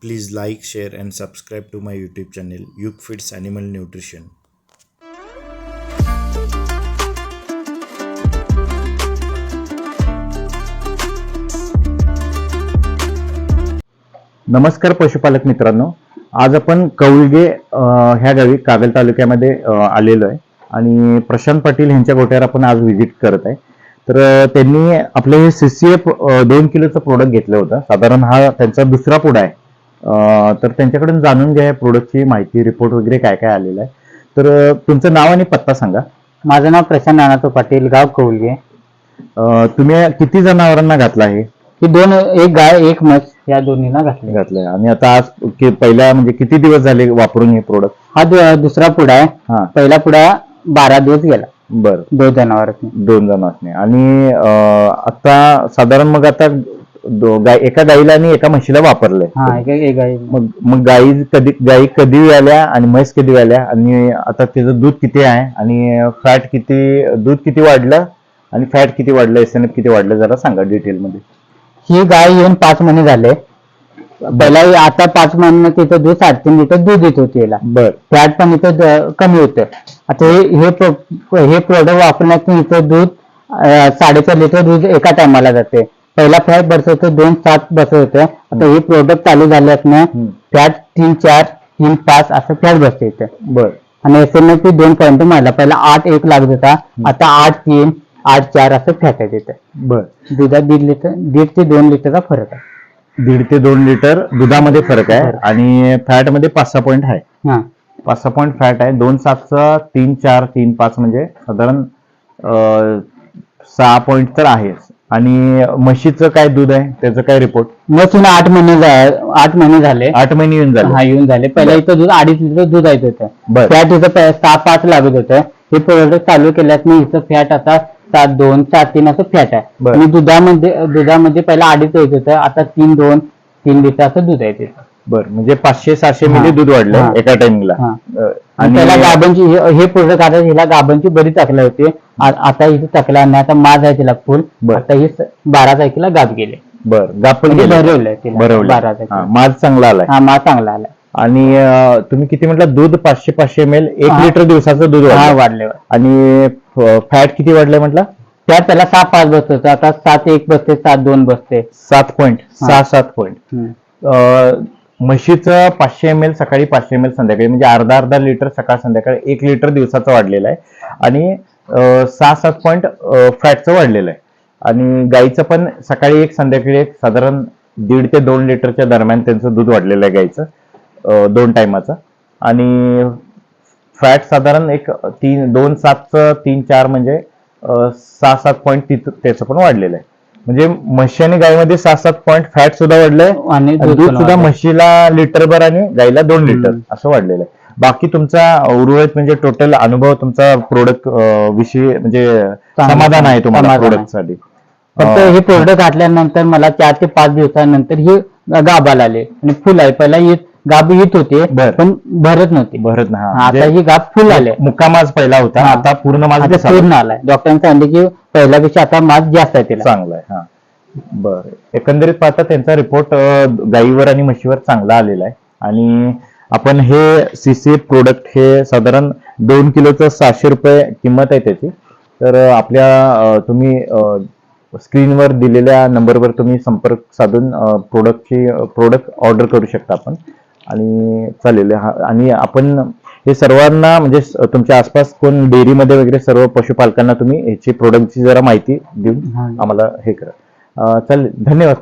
Please like, share and subscribe to my YouTube channel Yug Feeds Animal Nutrition. नमस्कार पशुपालक मित्रांनो, आज आपण कौलगे ह्या गावी कागल तालुक्यामध्ये आलेलो आहे आणि प्रशांत पाटील यांच्या गोट्यावर आपण आज व्हिजिट करत आहे. तर त्यांनी आपले हे CCF 2 किलोचं प्रोडक्ट घेतलं होतं. साधारण हा त्यांचा दुसरा पुढा आहे. तर त्यांच्याकडून जाणून घ्या प्रोडक्टची माहिती, रिपोर्ट वगैरे काय काय आलेलं आहे. तर तुमचं नाव आणि पत्ता सांगा. माझं नाव प्रशांत नानातो पाटील, गाव कौलगे. तुम्ही किती जनावरांना घातला आहे? ही दोन, एक गाय एक म्हस या दोन्हीला घातलंय. आणि आता आज पहिल्या म्हणजे किती दिवस झाले वापरून हे प्रोडक्ट? हा दुसरा पुढा आहे. हा, पहिला पुढा 12 दिवस गेला. बरं, 2 जनावरांनी. 2 जणांनी. आणि आता साधारण मग आता एका गाईला आणि एका म्हशीला वापरलंय. हा, एक गाय. मग गाई कधी आल्या आणि म्हैस कधी आल्या आणि आता त्याचं दूध किती आहे आणि फॅट किती, दूध किती वाढलं आणि फॅट किती वाढलं, SNF किती वाढलं, जरा सांगा डिटेल मध्ये. ही गाय येऊन 5 महिने झाले. पहिला आता 5 महिने तिथं दूध 3.5 लिटर दूध येत होते याला. बर, फॅट पण इथं कमी होतं. आता हे प्रोडक्ट वापरण्यात इथं दूध 4.5 लिटर दूध एका टायमाला जाते. पहिला फॅट बसत होतं 2.7 बसत होतं. आता हे प्रोडक्ट चालू झाल्यानं फॅट 3.4 3.5 असं फॅट बसते इथं. बर. आणि SNF 2 मारला. पहिला 8.1 लागत होता, आता 8.3 8.4 असं फॅट आहे तिथं. बर. दुधात 1.5 ते 2 लिटरचा फरक आहे. 1.5 ते 2 लिटर दुधामध्ये फरक आहे आणि फॅट मध्ये 5-6 पॉईंट आहे. हा, 5-6 पॉईंट फॅट आहे. 2.7चं 3.4 3.5 म्हणजे साधारण 6 पॉईंट तर आहेच. आणि म्हशीचं काय दूध आहे, त्याचं काय रिपोर्ट? म्हशीला 8 महिने झाले. 8 महिने येऊन झाले. हा, येऊन झाले. पहिला इथं दूध 2.5 लिटर दूध येत होतं. बर. फॅट इथं 6-5 लागत होतं. हे प्रोडक्ट चालू केल्यास इथं फॅट आता 7.2 7.3 असं फॅट आहे. बर. आणि दुधामध्ये पहिला 2.5 येत होतं, आता 3.2 3 लिटर असं दूध आहे तिथं. बर, म्हणजे 500-600 मिली हा. दूध वाढलंय हा. एका टाइमला. आणि त्याला गाभांची, हे प्रोडक्ट आता हिला गाभांची बरी तकला होती. आता इथे तकला नाही, आता माज आहे तिला फुल. बर. आता ही 12 तारखेला गाभ गेले. बर, गाप पण म्हणजे गेले. भरवलंय तिला. 12 तारखेला. माज चांगला आलाय. हा, माज चांगला आलाय. आणि तुम्ही किती म्हटलं, दूध 500 ml 1 लिटर दिवसाचं दूध वाढले. आणि फॅट किती वाढलंय म्हटलं? त्यात त्याला 6.5 बसत होतं, आता 7.1 बसते, 7.2 बसते. 7 पॉईंट, 6-7 पॉईंट. म्हशीचं 500 ml सकाळी, 500 ml संध्याकाळी, म्हणजे अर्धा लिटर सकाळ संध्याकाळी, 1 लिटर दिवसाचं वाढलेलं आहे. आणि 6-7 पॉईंट फॅटचं वाढलेलं आहे. आणि गाईचं पण सकाळी 1 संध्याकाळी 1 साधारण 1.5 ते 2 लिटरच्या दरम्यान त्यांचं दूध वाढलेलं आहे गाईचं 2 टायमाचं. आणि फॅट साधारण 2.7चं 3.4 म्हणजे 6-7 पॉईंट त्याचं पण वाढलेलं आहे. म्हणजे म्हशी आणि गायमध्ये 6-7 पॉईंट फॅट सुद्धा वाढलंय आणि दूध सुद्धा म्हशीला लिटरभर आणि गायला 2 लिटर असं वाढलेलं आहे. बाकी तुमचा उर्वरित म्हणजे टोटल अनुभव तुमचा प्रोडक्ट विषयी म्हणजे समाधान आहे तुम्हाला प्रोडक्ट साठी? फक्त हे प्रोडक्ट घातल्यानंतर मला 4 ते 5 दिवसानंतर हे गाभाला आले आणि फुल आहे. पहिला गाभ येत होते पण भरत नव्हते. आता ही गाभ फुल आले. मुक्कामाज पहिला होता, आता पूर्ण माज पूर्ण आलाय. डॉक्टरांनी सांगितले की पहिल्यापेक्षा आता माज जास्त आहे तिला. चांगला आहे. हा, बरं. एकंदरीत पाहता त्यांचा रिपोर्ट गाईवर आणि म्हशीवर चांगला आलेला आहे. आणि आपण हे CCF प्रोडक्ट हे साधारण 2 किलोचं 600 रुपये किंमत आहे त्याची. तर तुम्ही स्क्रीनवर दिलेल्या नंबरवर तुम्ही संपर्क साधून प्रोडक्ट ऑर्डर करू शकता आपण. आणि चालेल. आणि आपण हे सर्वांना म्हणजे तुमच्या आसपास कोण डेअरीमध्ये वगैरे सर्व पशुपालकांना तुम्ही ह्याची प्रोडक्टची जरा माहिती देऊन आम्हाला हे करा. चालेल, धन्यवाद.